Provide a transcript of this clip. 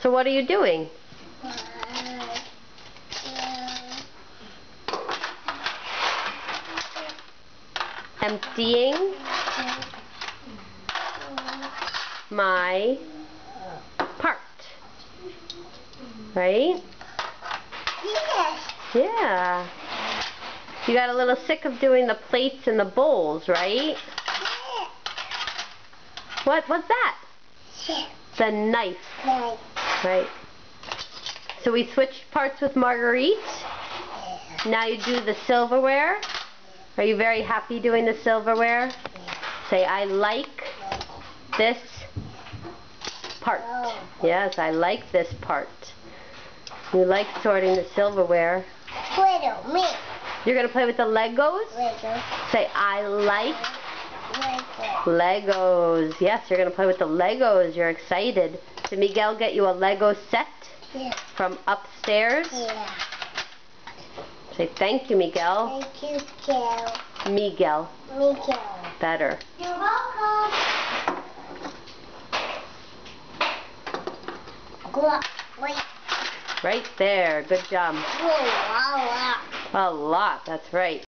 So what are you doing? Emptying my part. Right? Yeah. You got a little sick of doing the plates and the bowls, right? What was that? The knife. Right. So we switched parts with Marguerite. Now you do the silverware. Are you very happy doing the silverware? Say, I like this part. Yes, I like this part. You like sorting the silverware. Me. You're going to play with the Legos? Say, I like Legos. Yes, you're going to play with the Legos. You're excited. Did Miguel get you a Lego set from upstairs? Yeah. Say, thank you, Miguel. Thank you, Miguel. Miguel. Better. You're welcome. Right there. Good job. A lot. A lot. That's right.